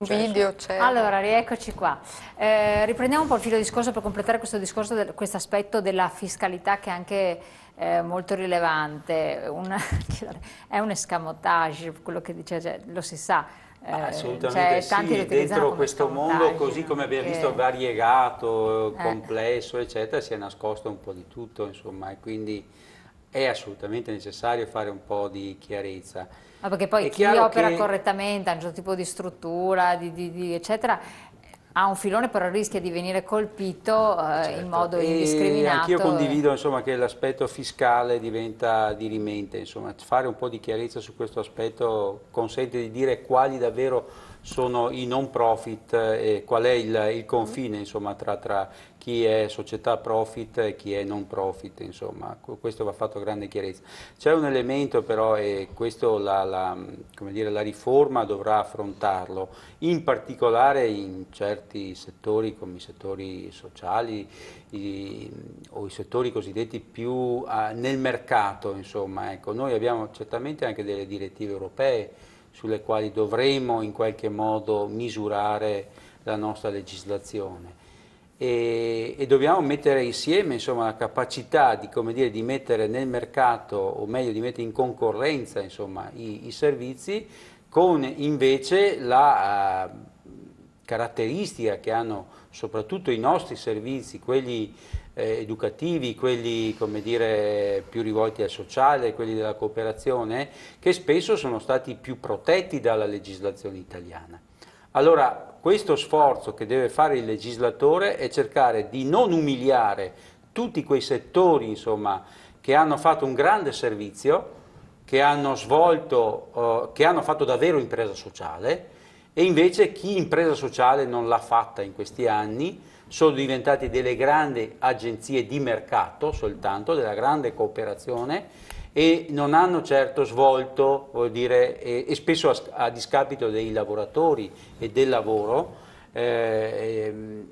Video c'è. Allora, rieccoci qua. Riprendiamo un po' il filo discorso per completare questo discorso, questo aspetto della fiscalità che è anche molto rilevante. È un escamotage, quello che dice, cioè, lo si sa. Assolutamente Tanti lo sì, utilizzano dentro come questo mondo, così no? come abbiamo Perché, visto, variegato, complesso, eccetera, si è nascosto un po' di tutto, insomma, e quindi è assolutamente necessario fare un po' di chiarezza. ma perché poi È chi chiaro opera che correttamente, ha un certo tipo di struttura, eccetera, ha un filone, però rischia di venire colpito in certo, modo e anch'io indiscriminato. condivido insomma, che l'aspetto fiscale diventa dirimente, insomma, fare un po' di chiarezza su questo aspetto consente di dire quali davvero sono i non profit e qual è il confine insomma, tra chi è società profit e chi è non profit, insomma, questo va fatto grande chiarezza. C'è un elemento però e questo come dire, la riforma dovrà affrontarlo, in particolare in certi settori come i settori sociali o i settori cosiddetti più nel mercato, insomma, ecco. Noi abbiamo certamente anche delle direttive europee sulle quali dovremo in qualche modo misurare la nostra legislazione e dobbiamo mettere insieme insomma, la capacità di, come dire, di mettere nel mercato o meglio di mettere in concorrenza insomma, i servizi con invece la caratteristica che hanno soprattutto i nostri servizi, quelli educativi, quelli come dire, più rivolti al sociale, quelli della cooperazione, che spesso sono stati più protetti dalla legislazione italiana. Allora, questo sforzo che deve fare il legislatore è cercare di non umiliare tutti quei settori, insomma, che hanno fatto un grande servizio, che hanno svolto, che hanno fatto davvero impresa sociale e invece chi impresa sociale non l'ha fatta in questi anni sono diventati delle grandi agenzie di mercato soltanto, della grande cooperazione e non hanno certo svolto, vuol dire, e spesso a discapito dei lavoratori e del lavoro, non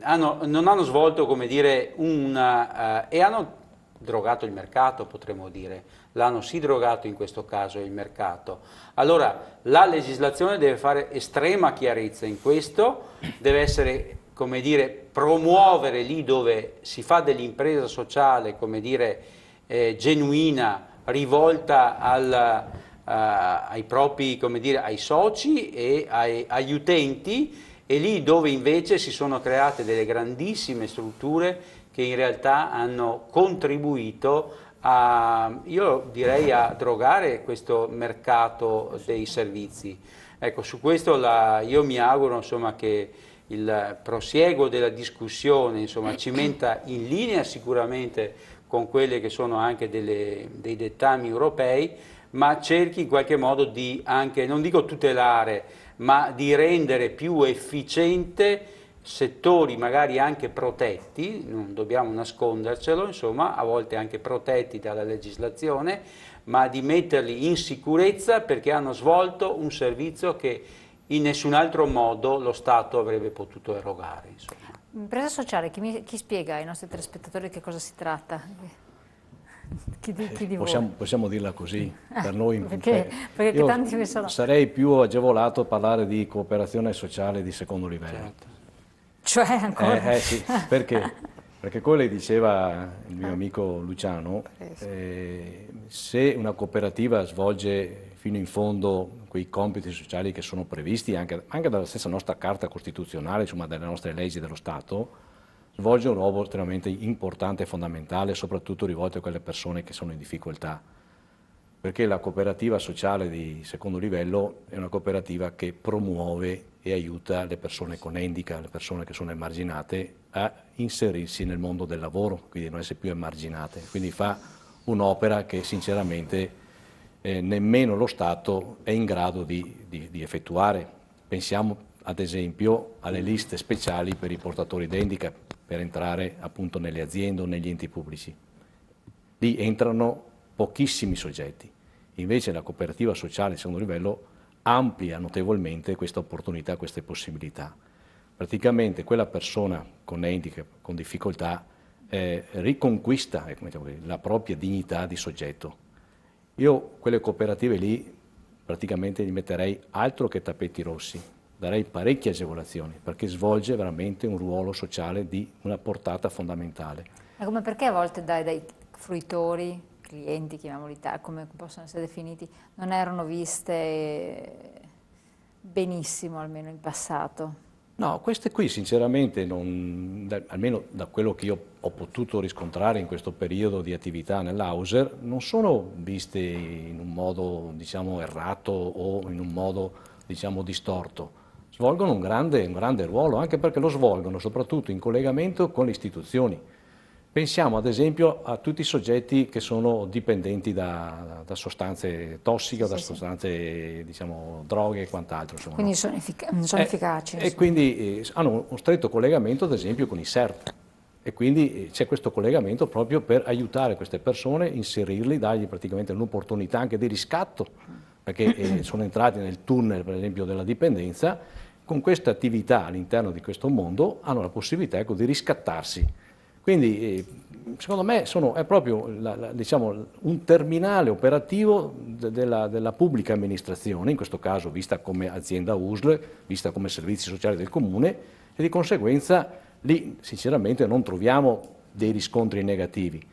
hanno svolto, come dire, e hanno drogato il mercato, potremmo dire, l'hanno sì drogato in questo caso il mercato. Allora la legislazione deve fare estrema chiarezza in questo, deve essere, come dire, promuovere lì dove si fa dell'impresa sociale, come dire, genuina, rivolta ai propri, come dire, ai soci e agli utenti, e lì dove invece si sono create delle grandissime strutture che in realtà hanno contribuito io direi a drogare questo mercato dei servizi. Ecco, su questo io mi auguro insomma, che il prosieguo della discussione insomma, ci metta in linea sicuramente con quelle che sono anche dei dettami europei, ma cerchi in qualche modo di anche, non dico tutelare, ma di rendere più efficiente settori magari anche protetti, non dobbiamo nascondercelo, insomma, a volte anche protetti dalla legislazione, ma di metterli in sicurezza perché hanno svolto un servizio che in nessun altro modo lo Stato avrebbe potuto erogare. Insomma. Impresa sociale, chi spiega ai nostri telespettatori che cosa si tratta? Chi di voi? Possiamo dirla così, per noi perché io tanti ne sono. sarei più agevolato a parlare di cooperazione sociale di secondo livello. Certo. Cioè ancora? Sì, perché? Perché quello che diceva il mio amico Luciano, se una cooperativa svolge fino in fondo quei compiti sociali che sono previsti anche dalla stessa nostra Carta Costituzionale, insomma dalle nostre leggi dello Stato, svolge un ruolo estremamente importante e fondamentale, soprattutto rivolto a quelle persone che sono in difficoltà. Perché la cooperativa sociale di secondo livello è una cooperativa che promuove e aiuta le persone con handicap, le persone che sono emarginate, a inserirsi nel mondo del lavoro, quindi non essere più emarginate. Quindi fa un'opera che sinceramente nemmeno lo Stato è in grado di effettuare. Pensiamo ad esempio alle liste speciali per i portatori di handicap, per entrare appunto nelle aziende o negli enti pubblici. Lì entrano pochissimi soggetti, invece la cooperativa sociale di secondo livello amplia notevolmente questa opportunità, queste possibilità. Praticamente quella persona con handicap, con difficoltà, riconquista la propria dignità di soggetto. Io quelle cooperative lì praticamente gli metterei altro che tappeti rossi, darei parecchie agevolazioni, perché svolge veramente un ruolo sociale di una portata fondamentale. Ma come perché a volte dai fruitori, clienti, chiamiamoli come possono essere definiti, non erano viste benissimo, almeno in passato? No, queste qui sinceramente, almeno da quello che io ho potuto riscontrare in questo periodo di attività nell'Auser, non sono viste in un modo, diciamo, errato o in un modo, diciamo, distorto. Svolgono un grande ruolo, anche perché lo svolgono soprattutto in collegamento con le istituzioni. Pensiamo ad esempio a tutti i soggetti che sono dipendenti da sostanze tossiche o da sostanze, diciamo, droghe e quant'altro. Insomma, quindi sono efficaci. E quindi hanno un stretto collegamento ad esempio con i SERT. E quindi c'è questo collegamento proprio per aiutare queste persone, inserirli, dargli praticamente un'opportunità anche di riscatto, perché sono entrati nel tunnel per esempio della dipendenza. Con questa attività all'interno di questo mondo hanno la possibilità, ecco, di riscattarsi. Quindi secondo me è proprio diciamo, un terminale operativo della pubblica amministrazione, in questo caso vista come azienda USL, vista come servizi sociali del comune, e di conseguenza lì sinceramente non troviamo dei riscontri negativi,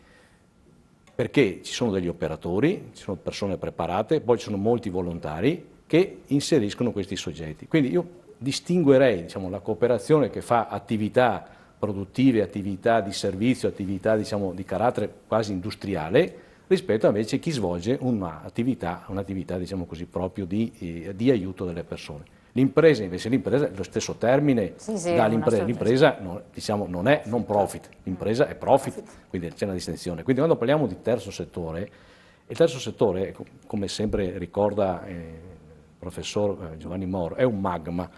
perché ci sono degli operatori, ci sono persone preparate, poi ci sono molti volontari che inseriscono questi soggetti. Quindi io distinguerei, diciamo, la cooperazione che fa attività produttive, attività di servizio, attività, diciamo, di carattere quasi industriale, rispetto invece a chi svolge un'attività diciamo così, proprio di aiuto delle persone. L'impresa invece, l'impresa è lo stesso termine, l'impresa diciamo, non è non profit, l'impresa è profit, quindi c'è una distinzione. Quindi quando parliamo di terzo settore, il terzo settore, come sempre ricorda il professor Giovanni Moro, è un magma,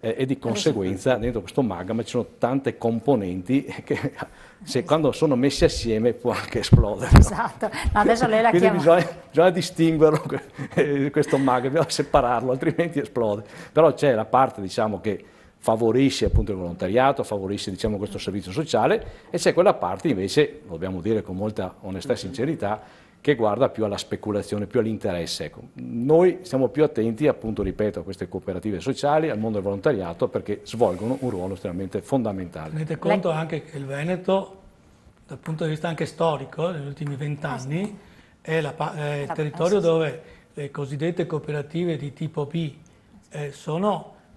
e di conseguenza dentro questo magma ci sono tante componenti che quando sono messi assieme può anche esplodere. Esatto, no, adesso lei la Quindi chiama... bisogna distinguerlo, questo magma, bisogna separarlo, altrimenti esplode. Però c'è la parte, diciamo, che favorisce appunto il volontariato, favorisce, diciamo, questo servizio sociale, e c'è quella parte invece, lo dobbiamo dire con molta onestà e sincerità, che guarda più alla speculazione, più all'interesse. Ecco, noi stiamo più attenti, appunto, ripeto, a queste cooperative sociali, al mondo del volontariato, perché svolgono un ruolo estremamente fondamentale. Tenete conto anche che il Veneto, dal punto di vista anche storico, negli ultimi 20 anni, è il territorio dove le cosiddette cooperative di tipo B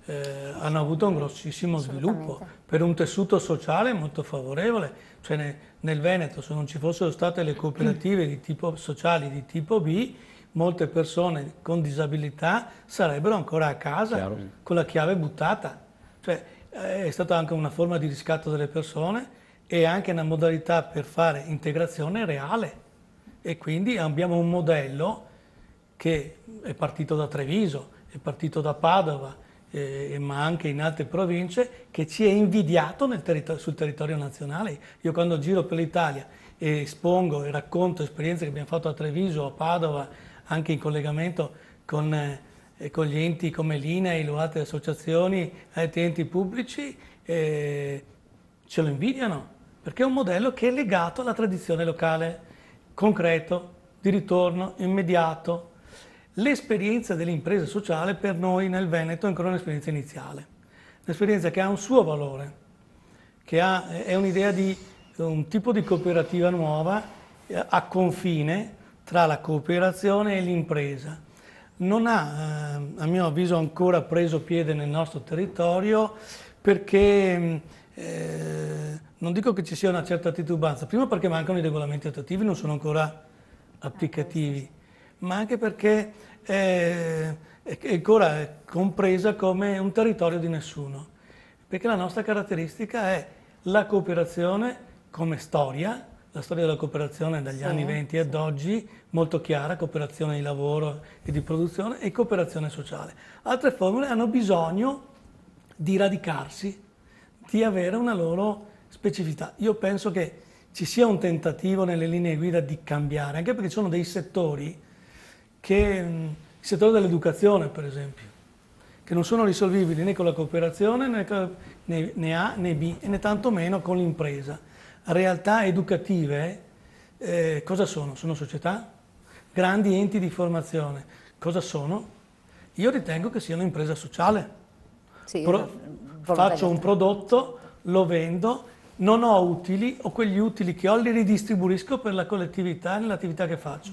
hanno avuto un grossissimo sviluppo per un tessuto sociale molto favorevole. Cioè nel Veneto, se non ci fossero state le cooperative sociali di tipo B, molte persone con disabilità sarebbero ancora a casa con la chiave buttata. Cioè, è stata anche una forma di riscatto delle persone e anche una modalità per fare integrazione reale. E quindi abbiamo un modello che è partito da Treviso, è partito da Padova, ma anche in altre province, che ci è invidiato sul territorio nazionale. Io quando giro per l'Italia e espongo e racconto esperienze che abbiamo fatto a Treviso, a Padova, anche in collegamento con gli enti come l'INAIL o altre associazioni, altri enti pubblici, ce lo invidiano, perché è un modello che è legato alla tradizione locale, concreto, di ritorno, immediato. L'esperienza dell'impresa sociale per noi nel Veneto è ancora un'esperienza iniziale, un'esperienza che ha un suo valore, che è un'idea di un tipo di cooperativa nuova a confine tra la cooperazione e l'impresa. Non ha, a mio avviso, ancora preso piede nel nostro territorio perché, non dico che ci sia una certa titubanza, prima perché mancano i regolamenti attuativi, non sono ancora applicativi, ma anche perché è ancora compresa come un territorio di nessuno, perché la nostra caratteristica è la cooperazione come storia, la storia della cooperazione dagli anni 20 ad oggi, molto chiara, cooperazione di lavoro e di produzione e cooperazione sociale. Altre formule hanno bisogno di radicarsi, di avere una loro specificità. Io penso che ci sia un tentativo nelle linee guida di cambiare, anche perché ci sono dei settori il settore dell'educazione, per esempio, che non sono risolvibili né con la cooperazione né A né B e né tantomeno con l'impresa. Realtà educative cosa sono? Sono società? Grandi enti di formazione. Cosa sono? Io ritengo che sia un'impresa sociale, Sì, faccio un prodotto, lo vendo, non ho utili o quegli utili che ho li ridistribuisco per la collettività nell'attività che faccio.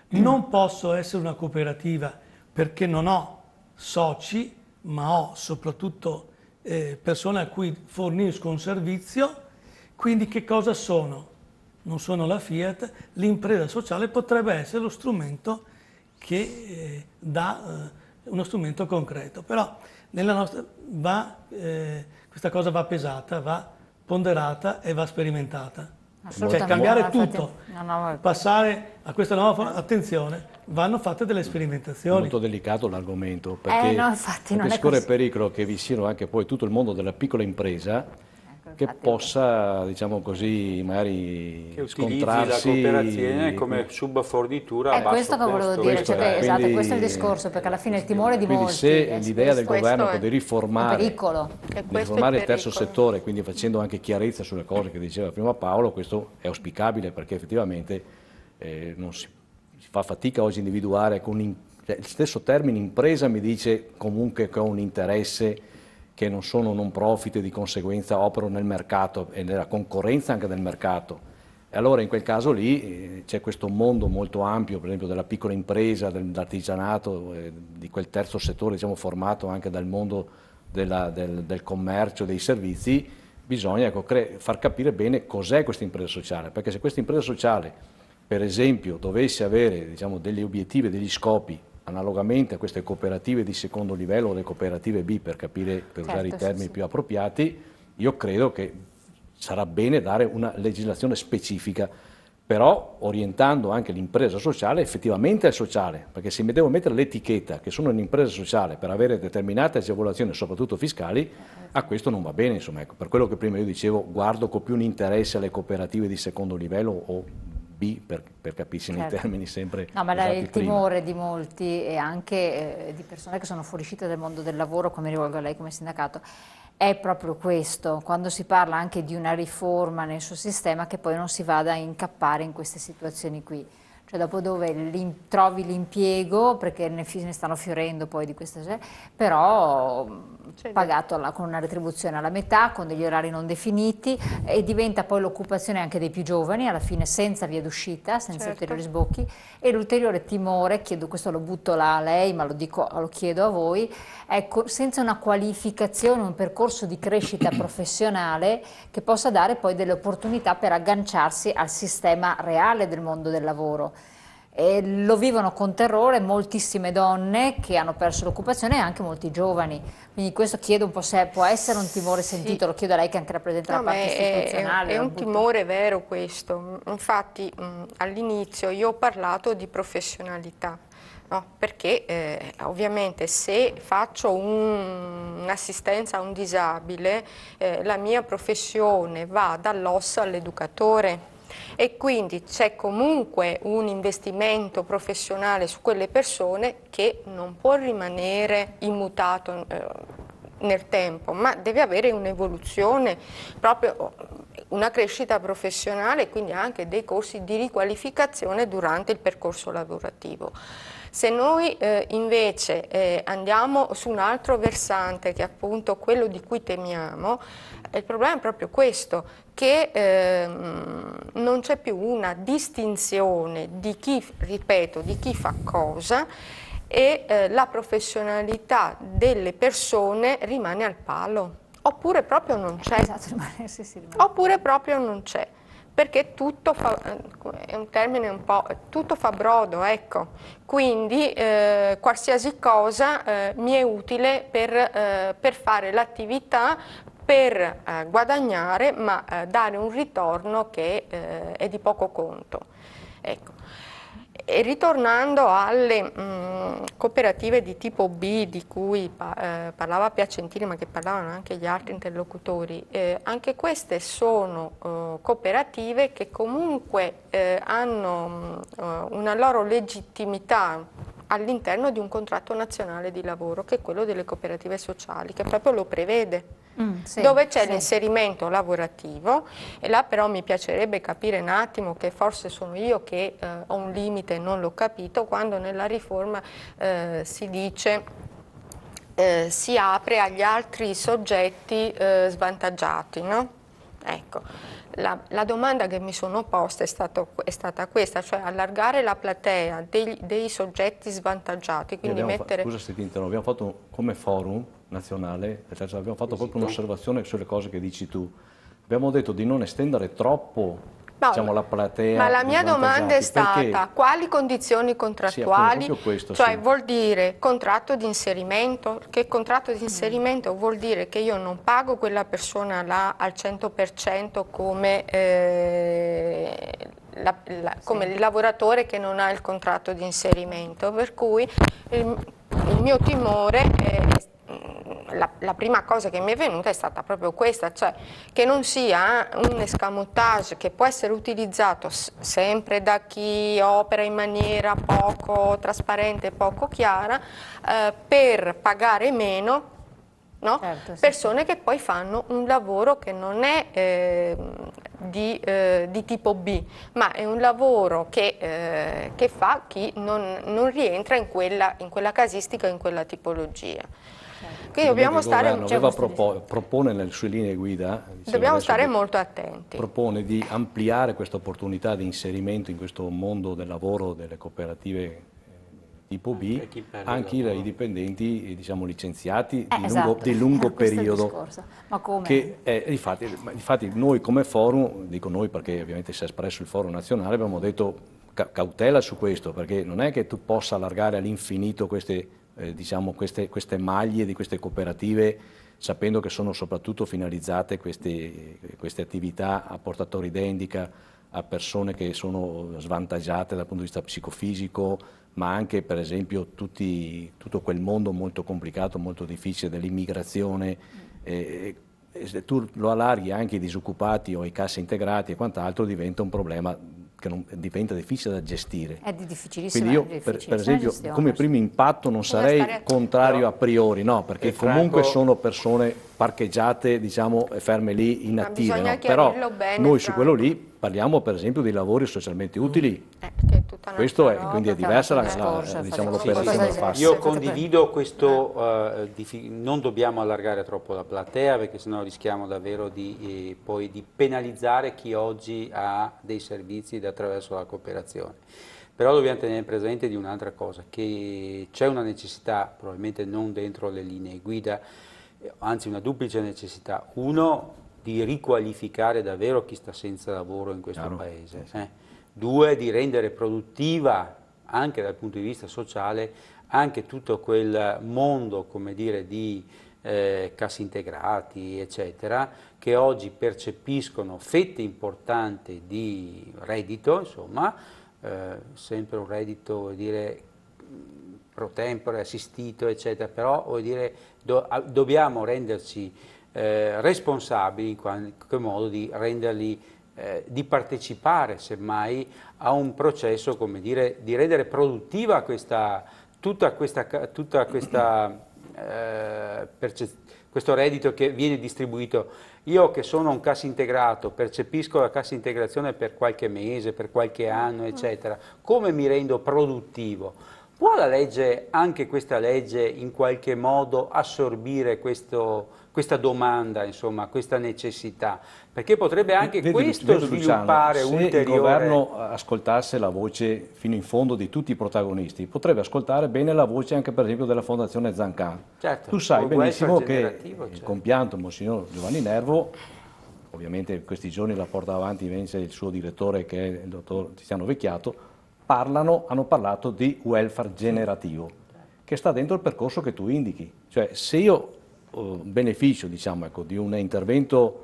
Non posso essere una cooperativa perché non ho soci, ma ho soprattutto persone a cui fornisco un servizio. Quindi che cosa sono? Non sono la Fiat, l'impresa sociale potrebbe essere lo strumento che dà uno strumento concreto, però nella nostra questa cosa va pesata, va ponderata e va sperimentata. Cioè cambiare tutto, passare a questa nuova attenzione, vanno fatte delle sperimentazioni. È molto delicato l'argomento, perché, no, infatti, non perché è si corre il così. pericolo che vi siano anche poi tutto il mondo della piccola impresa che possa, diciamo così, magari che utilizzi scontrarsi. la cooperazione come subfornitura a È basso questo che volevo costo. dire, Questo cioè è, esatto, quindi- questo è il discorso, perché alla fine il timore di Quindi molti se è l'idea del questo, governo è di un riformare, pericolo. di riformare il terzo settore, quindi facendo anche chiarezza sulle cose che diceva prima Paolo, questo è auspicabile perché effettivamente non si fa fatica oggi a individuare cioè, il stesso termine impresa mi dice comunque che ho un interesse, che non sono non profit e di conseguenza opero nel mercato e nella concorrenza anche del mercato. E allora in quel caso lì c'è questo mondo molto ampio, per esempio della piccola impresa, dell'artigianato, di quel terzo settore, diciamo, formato anche dal mondo del commercio, dei servizi. Bisogna far capire bene cos'è questa impresa sociale, perché se questa impresa sociale, per esempio, dovesse avere, diciamo, degli obiettivi, degli scopi, analogamente a queste cooperative di secondo livello o le cooperative B, per capire, per usare i termini più appropriati, io credo che sarà bene dare una legislazione specifica, però orientando anche l'impresa sociale effettivamente al sociale, perché se mi devo mettere l'etichetta che sono un'impresa sociale per avere determinate agevolazioni, soprattutto fiscali, a questo non va bene, insomma, ecco, per quello che prima io dicevo, guardo con più un interesse alle cooperative di secondo livello o B, per capirsi nei termini sempre. No, ma il prima. timore di molti e anche di persone che sono fuoriuscite dal mondo del lavoro, come rivolgo a lei come sindacato, è proprio questo, quando si parla anche di una riforma nel suo sistema, che poi non si vada a incappare in queste situazioni qui. Cioè dopo dove trovi l'impiego, perché ne stanno fiorendo poi di queste cose, però pagato con una retribuzione alla metà, con degli orari non definiti, e diventa poi l'occupazione anche dei più giovani, alla fine senza via d'uscita, senza ulteriori sbocchi. E l'ulteriore timore, questo lo butto là a lei, ma lo chiedo a voi, è senza una qualificazione, un percorso di crescita professionale che possa dare poi delle opportunità per agganciarsi al sistema reale del mondo del lavoro. E lo vivono con terrore moltissime donne che hanno perso l'occupazione e anche molti giovani. Quindi questo chiedo un po' se può essere un timore sentito, lo chiedo a lei che anche rappresenta la parte istituzionale. È un timore vero questo, infatti all'inizio io ho parlato di professionalità. No, perché ovviamente se faccio un'assistenza a un disabile, la mia professione va dall'osso all'educatore e quindi c'è comunque un investimento professionale su quelle persone che non può rimanere immutato nel tempo, ma deve avere un'evoluzione, proprio una crescita professionale e quindi anche dei corsi di riqualificazione durante il percorso lavorativo. Se noi invece andiamo su un altro versante, che è appunto quello di cui temiamo, il problema è proprio questo, che non c'è più una distinzione di chi, ripeto, di chi fa cosa e la professionalità delle persone rimane al palo, oppure proprio non c'è. Esatto, rimane. Oppure proprio non c'è. Perché tutto fa, è un termine un po', tutto fa brodo, ecco, quindi qualsiasi cosa mi è utile per fare l'attività, per guadagnare, ma dare un ritorno che è di poco conto. Ecco. E ritornando alle cooperative di tipo B di cui parlava Piacentini, ma che parlavano anche gli altri interlocutori, anche queste sono cooperative che comunque hanno una loro legittimità all'interno di un contratto nazionale di lavoro, che è quello delle cooperative sociali, che proprio lo prevede. Dove c'è l'inserimento lavorativo, e là però mi piacerebbe capire un attimo, che forse sono io che ho un limite e non l'ho capito, quando nella riforma si dice si apre agli altri soggetti svantaggiati, no? Ecco, la domanda che mi sono posta è stata questa, cioè allargare la platea dei soggetti svantaggiati, quindi mettere... Scusa se ti interrompo, abbiamo fatto come forum nazionale, abbiamo fatto proprio un'osservazione sulle cose che dici tu. Abbiamo detto di non estendere troppo, diciamo, la platea. Ma la mia domanda è stata: quali condizioni contrattuali? Questo, cioè sì. vuol dire contratto di inserimento? Che contratto di inserimento vuol dire che io non pago quella persona là al 100% come, come il lavoratore che non ha il contratto di inserimento, per cui il mio timore è la prima cosa che mi è venuta è stata proprio questa, cioè che non sia un escamotage che può essere utilizzato sempre da chi opera in maniera poco trasparente, poco chiara, per pagare meno, no? Certo, persone che poi fanno un lavoro che non è di tipo B, ma è un lavoro che fa chi non rientra in quella casistica, in quella tipologia. Quindi dobbiamo stare, propone nelle sue linee guida, dobbiamo stare molto attenti. Propone di ampliare questa opportunità di inserimento in questo mondo del lavoro delle cooperative tipo B, anche ai dipendenti, diciamo, licenziati di lungo periodo. Ma come? Che, infatti noi come forum, dico noi perché ovviamente si è espresso il forum nazionale, abbiamo detto cautela su questo, perché non è che tu possa allargare all'infinito queste maglie di queste cooperative, sapendo che sono soprattutto finalizzate queste attività a portatori d'handicap, a persone che sono svantaggiate dal punto di vista psicofisico, ma anche per esempio tutto quel mondo molto complicato, molto difficile dell'immigrazione. Tu lo allarghi anche ai disoccupati o ai cassi integrati e quant'altro, diventa un problema che diventa difficile da gestire. È difficilissimo. Quindi io, per esempio, come primo impatto non sarei contrario a priori, no, perché comunque sono persone parcheggiate, diciamo, ferme lì, inattive, no? Però noi su quello lì parliamo per esempio di lavori socialmente utili. Questo è, quindi è diversa l'operazione da fare. Io condivido questo, non dobbiamo allargare troppo la platea, perché sennò rischiamo davvero poi di penalizzare chi oggi ha dei servizi attraverso la cooperazione. Però dobbiamo tenere presente di un'altra cosa, che c'è una necessità, probabilmente non dentro le linee guida, anzi una duplice necessità. Uno, di riqualificare davvero chi sta senza lavoro in questo paese. Due, di rendere produttiva, anche dal punto di vista sociale, anche tutto quel mondo, come dire, di cassi integrati, eccetera, che oggi percepiscono fette importanti di reddito, insomma, sempre un reddito, vuol dire, pro tempore, assistito, eccetera, però vuol dire, dobbiamo renderci responsabili in qualche modo di renderli, di partecipare semmai a un processo, come dire, di rendere produttiva questo reddito che viene distribuito. Io che sono un cassa integrato, percepisco la cassa integrazione per qualche mese, per qualche anno, eccetera, come mi rendo produttivo? Può la legge, anche questa legge, in qualche modo assorbire questa domanda, insomma, questa necessità? Perché potrebbe anche questo sviluppare ulteriore... Se il governo ascoltasse la voce fino in fondo di tutti i protagonisti, potrebbe ascoltare bene la voce anche per esempio della Fondazione Zancan. Certo, tu sai benissimo che il compianto Monsignor Giovanni Nervo, ovviamente in questi giorni la porta avanti invece il suo direttore, che è il dottor Tiziano Vecchiato, hanno parlato di welfare generativo, che sta dentro il percorso che tu indichi. Cioè, se io beneficio, diciamo, ecco, di un intervento,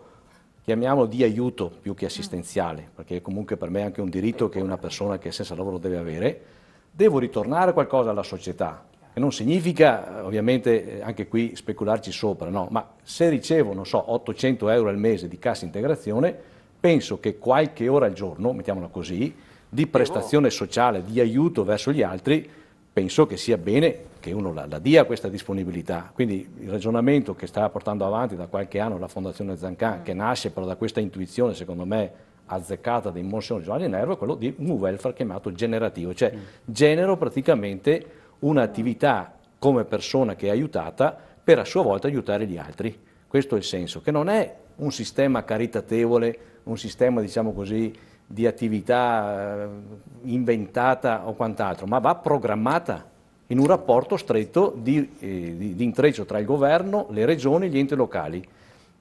chiamiamolo di aiuto più che assistenziale, perché comunque per me è anche un diritto che una persona che è senza lavoro deve avere, devo ritornare qualcosa alla società, che non significa ovviamente anche qui specularci sopra, no? Ma se ricevo, non so, 800 euro al mese di cassa integrazione, penso che qualche ora al giorno, mettiamola così, di prestazione sociale, di aiuto verso gli altri, penso che sia bene che uno la dia questa disponibilità. Quindi il ragionamento che sta portando avanti da qualche anno la Fondazione Zancan, che nasce però da questa intuizione, secondo me, azzeccata di Monsignor Giovanni Nervo, è quello di un welfare chiamato generativo, cioè genero praticamente un'attività come persona che è aiutata per a sua volta aiutare gli altri. Questo è il senso, che non è un sistema caritatevole, un sistema, diciamo così, di attività inventata o quant'altro, ma va programmata in un rapporto stretto di intreccio tra il governo, le regioni e gli enti locali.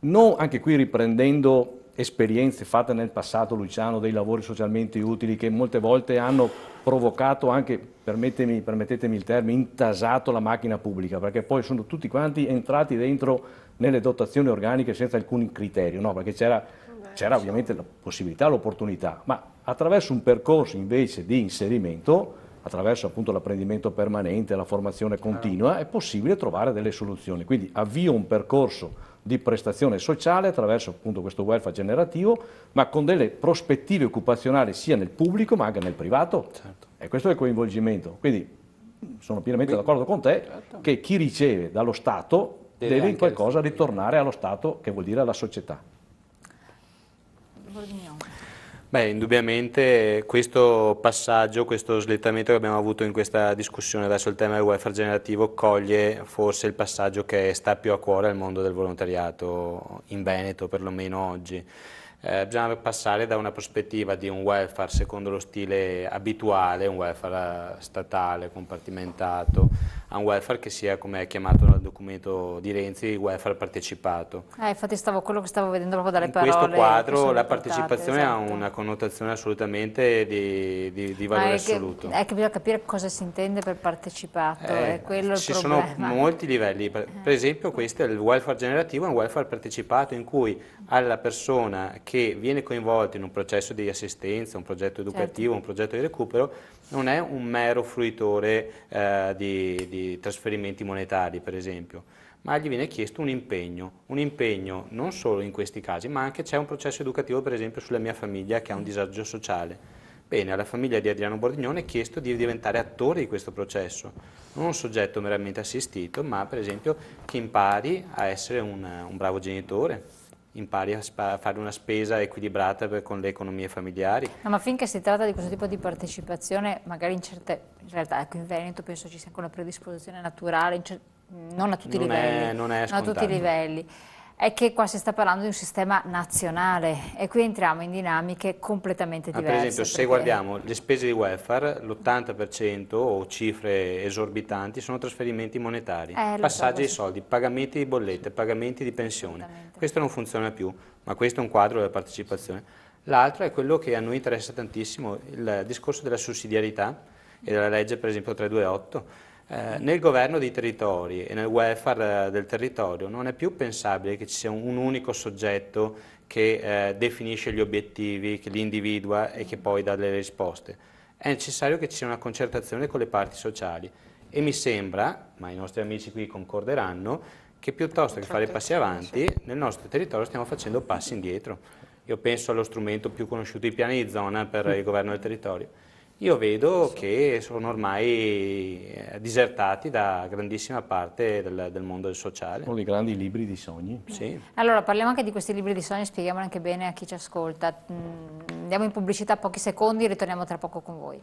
Non anche qui riprendendo esperienze fatte nel passato, Luciano, dei lavori socialmente utili che molte volte hanno provocato anche, permettetemi il termine, intasato la macchina pubblica, perché poi sono tutti quanti entrati dentro nelle dotazioni organiche senza alcun criterio, no? Perché c'era ovviamente la possibilità, l'opportunità, ma attraverso un percorso invece di inserimento, attraverso appunto l'apprendimento permanente, la formazione continua, è possibile trovare delle soluzioni. Quindi avvio un percorso di prestazione sociale attraverso appunto questo welfare generativo, ma con delle prospettive occupazionali sia nel pubblico ma anche nel privato. Certo. E questo è il coinvolgimento. Quindi sono pienamente d'accordo con te che chi riceve dallo Stato deve in qualcosa ritornare allo Stato, che vuol dire alla società. Beh, indubbiamente questo passaggio, questo slittamento che abbiamo avuto in questa discussione verso il tema del welfare generativo coglie forse il passaggio che sta più a cuore al mondo del volontariato in Veneto, perlomeno oggi. Bisogna passare da una prospettiva di un welfare secondo lo stile abituale, un welfare statale, compartimentato, a un welfare che sia, come è chiamato nel documento di Renzi, il welfare partecipato. Infatti quello che stavo vedendo proprio dalle parole. In questo quadro la portate, partecipazione ha una connotazione assolutamente di valore assoluto. È che bisogna capire cosa si intende per partecipato, è quello il problema. Ci sono molti livelli, per esempio questo è il welfare generativo, è un welfare partecipato in cui alla persona che viene coinvolta in un processo di assistenza, un progetto educativo, un progetto di recupero, non è un mero fruitore di trasferimenti monetari, per esempio, ma gli viene chiesto un impegno non solo in questi casi, ma anche c'è un processo educativo, per esempio, sulla mia famiglia che ha un disagio sociale. Bene, alla famiglia di Adriano Bordignone è chiesto di diventare attore di questo processo, non un soggetto meramente assistito, ma per esempio che impari a essere un bravo genitore, impari a fare una spesa equilibrata con le economie familiari. No, ma finché si tratta di questo tipo di partecipazione, magari in realtà ecco, in Veneto penso ci sia anche una predisposizione naturale, non a tutti i livelli, non è a tutti i livelli. È che qua si sta parlando di un sistema nazionale e qui entriamo in dinamiche completamente diverse. Per esempio, se guardiamo le spese di welfare, l'80% o cifre esorbitanti sono trasferimenti monetari, passaggi di soldi, pagamenti di bollette, pagamenti di pensione. Questo non funziona più, ma questo è un quadro della partecipazione. L'altro è quello che a noi interessa tantissimo, il discorso della sussidiarietà e della legge, per esempio, 328. Nel governo dei territori e nel welfare del territorio non è più pensabile che ci sia un unico soggetto che definisce gli obiettivi, che li individua e che poi dà delle risposte. È necessario che ci sia una concertazione con le parti sociali e mi sembra, ma i nostri amici qui concorderanno, che piuttosto che fare passi avanti, nel nostro territorio stiamo facendo passi indietro. Io penso allo strumento più conosciuto, i piani di zona per il governo del territorio. Io vedo che sono ormai disertati da grandissima parte del mondo del sociale. Sono i grandi libri di sogni. Sì. Allora parliamo anche di questi libri di sogni, spieghiamoli anche bene a chi ci ascolta. Andiamo in pubblicità pochi secondi, ritorniamo tra poco con voi.